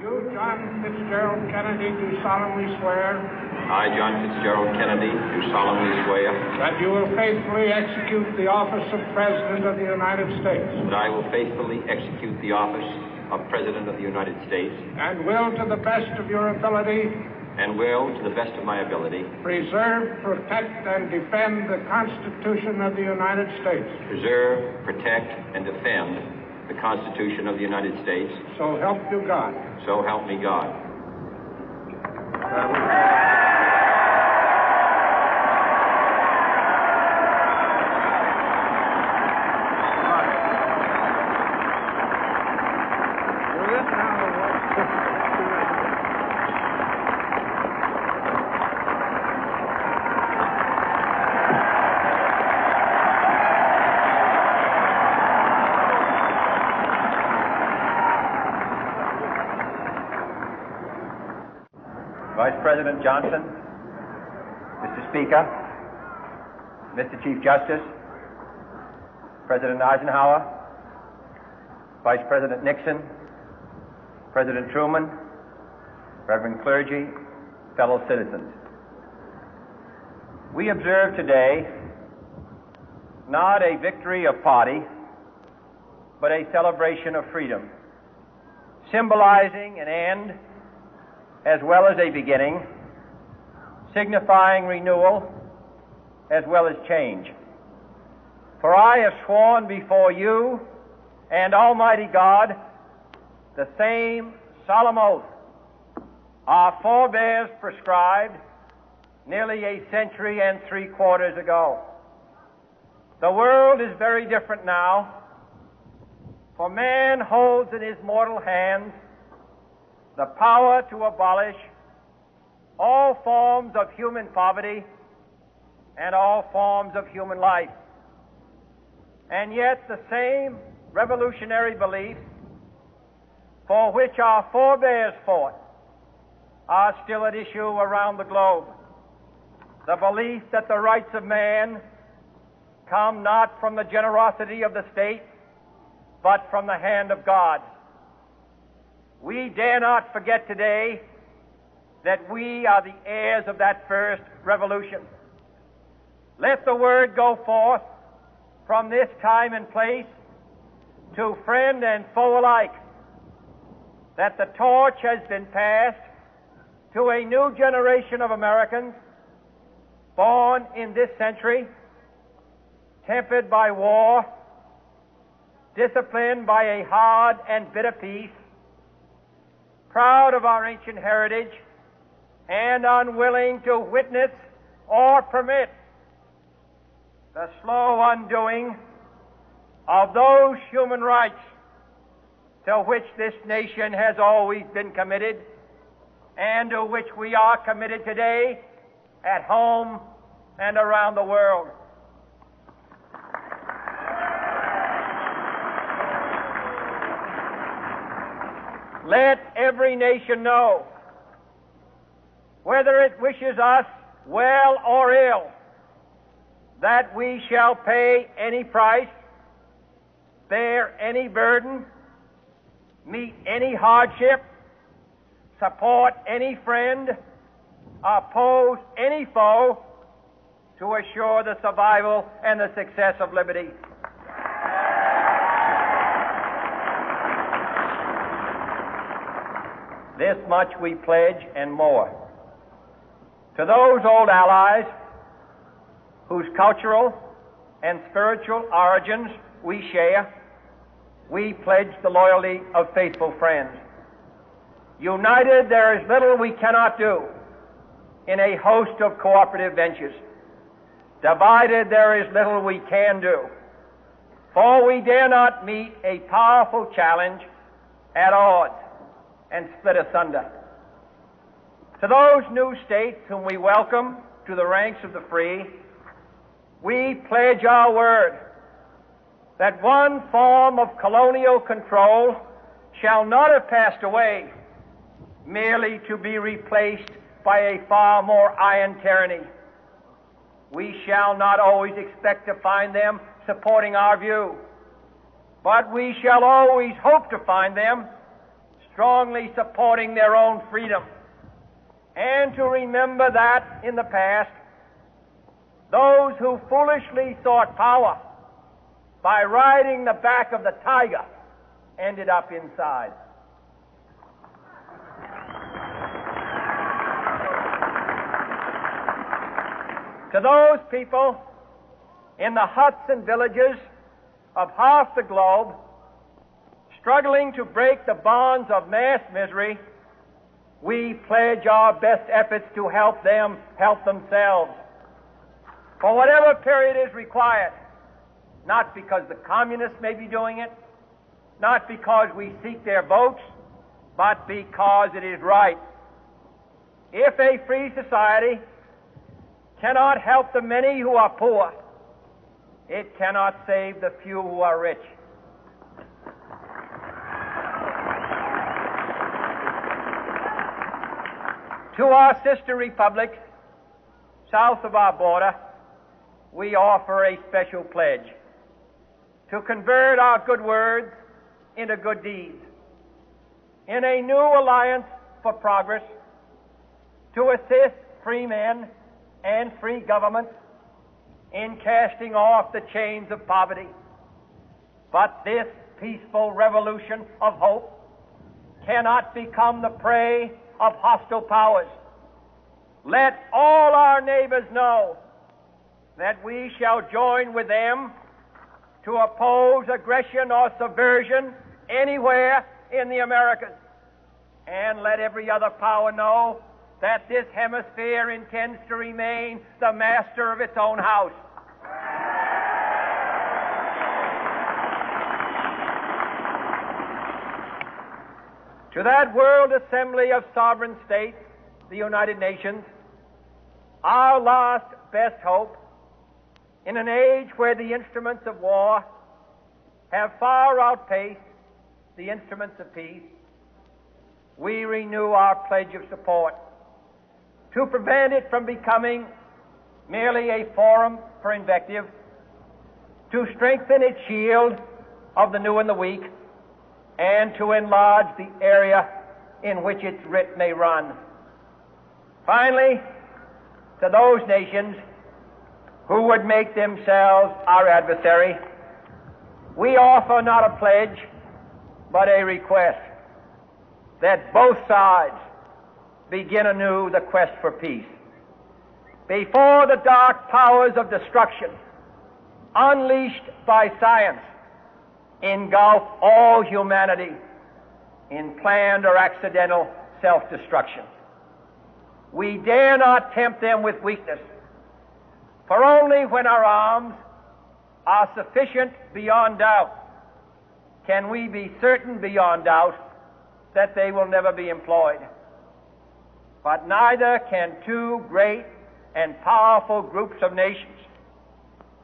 do, John Fitzgerald Kennedy, do solemnly swear. I, John Fitzgerald Kennedy, do solemnly swear. That you will faithfully execute the office of President of the United States. That I will faithfully execute the office of President of the United States. And will, to the best of your ability. And will, to the best of my ability. Preserve, protect, and defend the Constitution of the United States. Preserve, protect, and defend the Constitution of the United States. So help you God. So help me God. Vice President Johnson, Mr. Speaker, Mr. Chief Justice, President Eisenhower, Vice President Nixon, President Truman, Reverend clergy, fellow citizens. We observe today not a victory of party, but a celebration of freedom, symbolizing an end as well as a beginning, signifying renewal as well as change. For I have sworn before you and Almighty God the same solemn oath our forebears prescribed nearly a century and 3/4 ago. The world is very different now, for man holds in his mortal hands the power to abolish all forms of human poverty and all forms of human life. And yet the same revolutionary beliefs for which our forebears fought are still at issue around the globe. The belief that the rights of man come not from the generosity of the state, but from the hand of God. We dare not forget today that we are the heirs of that first revolution. Let the word go forth from this time and place to friend and foe alike that the torch has been passed to a new generation of Americans born in this century, tempered by war, disciplined by a hard and bitter peace, proud of our ancient heritage, and unwilling to witness or permit the slow undoing of those human rights to which this nation has always been committed and to which we are committed today at home and around the world. Let every nation know, whether it wishes us well or ill, that we shall pay any price, bear any burden, meet any hardship, support any friend, oppose any foe to assure the survival and the success of liberty. This much we pledge and more. To those old allies whose cultural and spiritual origins we share, we pledge the loyalty of faithful friends. United, there is little we cannot do in a host of cooperative ventures. Divided, there is little we can do, for we dare not meet a powerful challenge at odds and split asunder. To those new states whom we welcome to the ranks of the free, we pledge our word that one form of colonial control shall not have passed away, merely to be replaced by a far more iron tyranny. We shall not always expect to find them supporting our view, but we shall always hope to find them strongly supporting their own freedom, and to remember that in the past, those who foolishly sought power by riding the back of the tiger ended up inside. To those people in the huts and villages of half the globe struggling to break the bonds of mass misery, we pledge our best efforts to help them help themselves for whatever period is required, not because the communists may be doing it, not because we seek their votes, but because it is right. If a free society cannot help the many who are poor, it cannot save the few who are rich. To our sister republics south of our border, we offer a special pledge to convert our good words into good deeds, in a new alliance for progress, to assist free men and free governments in casting off the chains of poverty. But this peaceful revolution of hope cannot become the prey of hostile powers. Let all our neighbors know that we shall join with them to oppose aggression or subversion anywhere in the Americas. And let every other power know that this hemisphere intends to remain the master of its own house. To that World Assembly of Sovereign States, the United Nations, our last best hope, in an age where the instruments of war have far outpaced the instruments of peace, we renew our pledge of support to prevent it from becoming merely a forum for invective, to strengthen its shield of the new and the weak, and to enlarge the area in which its writ may run. Finally, to those nations who would make themselves our adversary, we offer not a pledge, but a request that both sides begin anew the quest for peace. Before the dark powers of destruction, unleashed by science, engulf all humanity in planned or accidental self-destruction, we dare not tempt them with weakness, for only when our arms are sufficient beyond doubt can we be certain beyond doubt that they will never be employed. But neither can two great and powerful groups of nations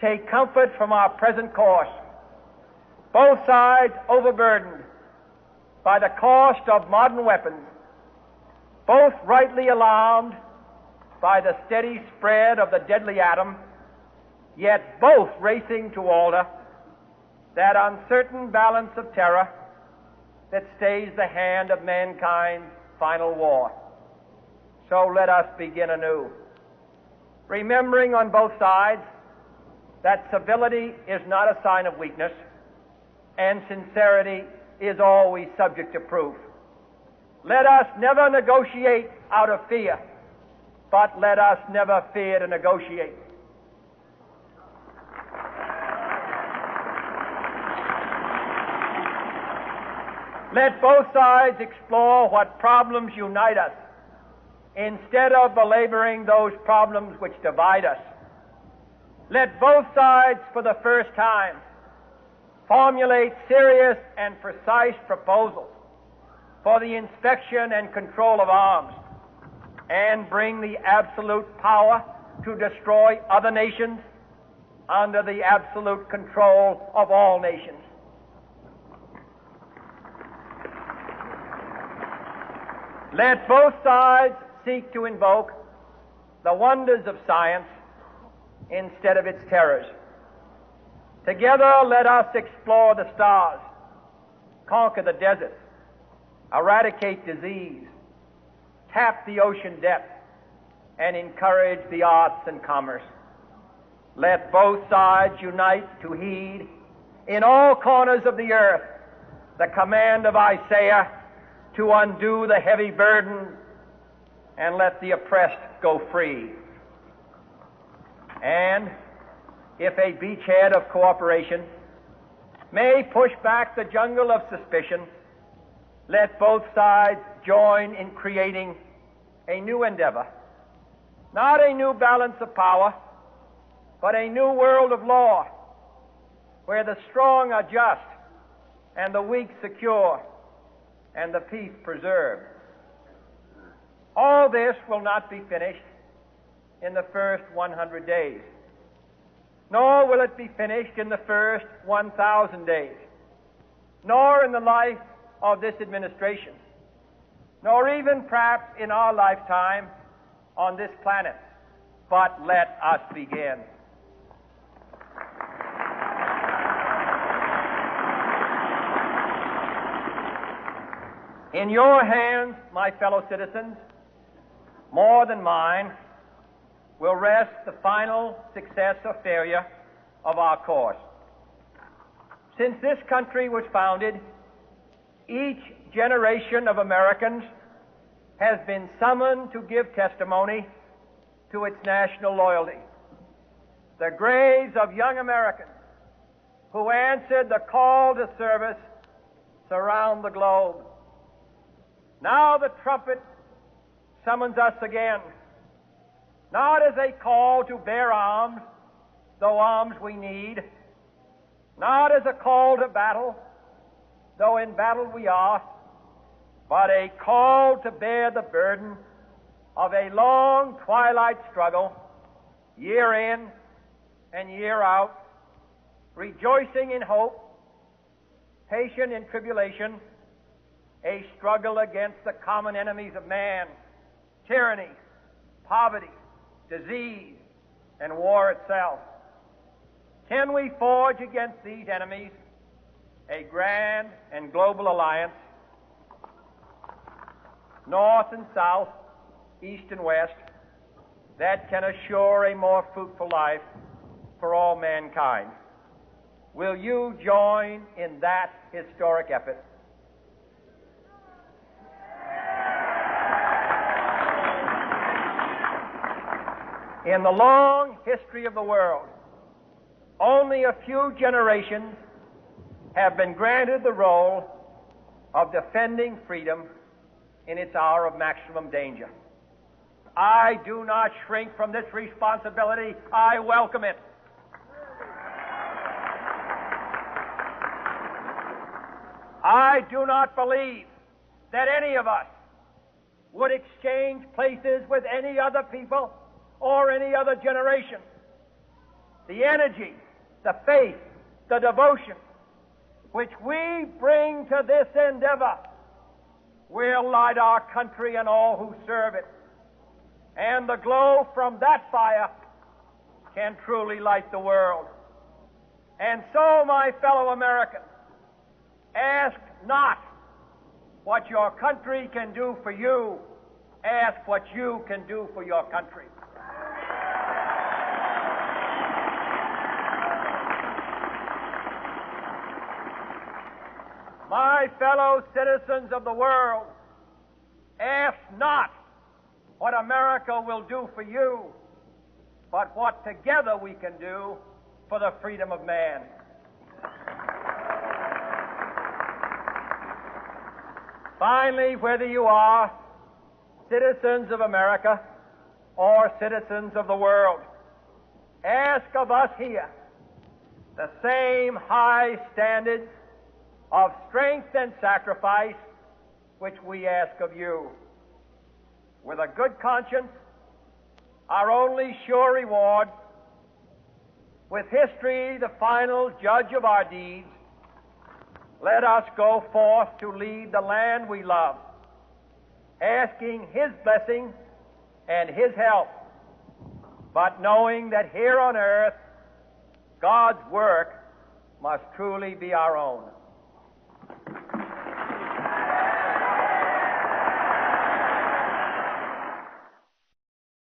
take comfort from our present course, both sides overburdened by the cost of modern weapons, both rightly alarmed by the steady spread of the deadly atom, yet both racing to alter that uncertain balance of terror that stays the hand of mankind's final war. So let us begin anew, remembering on both sides that civility is not a sign of weakness, and sincerity is always subject to proof. Let us never negotiate out of fear, but let us never fear to negotiate. Let both sides explore what problems unite us, instead of belaboring those problems which divide us. Let both sides, for the first time, formulate serious and precise proposals for the inspection and control of arms, and bring the absolute power to destroy other nations under the absolute control of all nations. Let both sides seek to invoke the wonders of science instead of its terrors. Together, let us explore the stars, conquer the deserts, eradicate disease, tap the ocean depth, and encourage the arts and commerce. Let both sides unite to heed in all corners of the earth the command of Isaiah to undo the heavy burden and let the oppressed go free. And if a beachhead of cooperation may push back the jungle of suspicion, let both sides join in creating a new endeavor, not a new balance of power, but a new world of law, where the strong are just and the weak secure and the peace preserved. All this will not be finished in the first 100 days, nor will it be finished in the first 1,000 days, nor in the life of this administration, nor even perhaps in our lifetime on this planet. But let us begin. In your hands, my fellow citizens, more than mine, will rest the final success or failure of our course. Since this country was founded, each generation of Americans has been summoned to give testimony to its national loyalty. The graves of young Americans who answered the call to service surround the globe. Now the trumpet summons us again, not as a call to bear arms, though arms we need, not as a call to battle, though in battle we are, but a call to bear the burden of a long twilight struggle, year in and year out, rejoicing in hope, patient in tribulation, a struggle against the common enemies of man, tyranny, poverty, disease, and war itself. Can we forge against these enemies a grand and global alliance, north and south, east and west, that can assure a more fruitful life for all mankind? Will you join in that historic effort? In the long history of the world, only a few generations have been granted the role of defending freedom in its hour of maximum danger. I do not shrink from this responsibility. I welcome it. I do not believe that any of us would exchange places with any other people or any other generation. The energy, the faith, the devotion which we bring to this endeavor will light our country and all who serve it. And the glow from that fire can truly light the world. And so, my fellow Americans, ask not what your country can do for you. Ask what you can do for your country. My fellow citizens of the world, ask not what America will do for you, but what together we can do for the freedom of man. Finally, whether you are citizens of America or citizens of the world, ask of us here the same high standards of strength and sacrifice which we ask of you. With a good conscience, our only sure reward, with history the final judge of our deeds, let us go forth to lead the land we love, asking His blessing and His help, but knowing that here on earth God's work must truly be our own.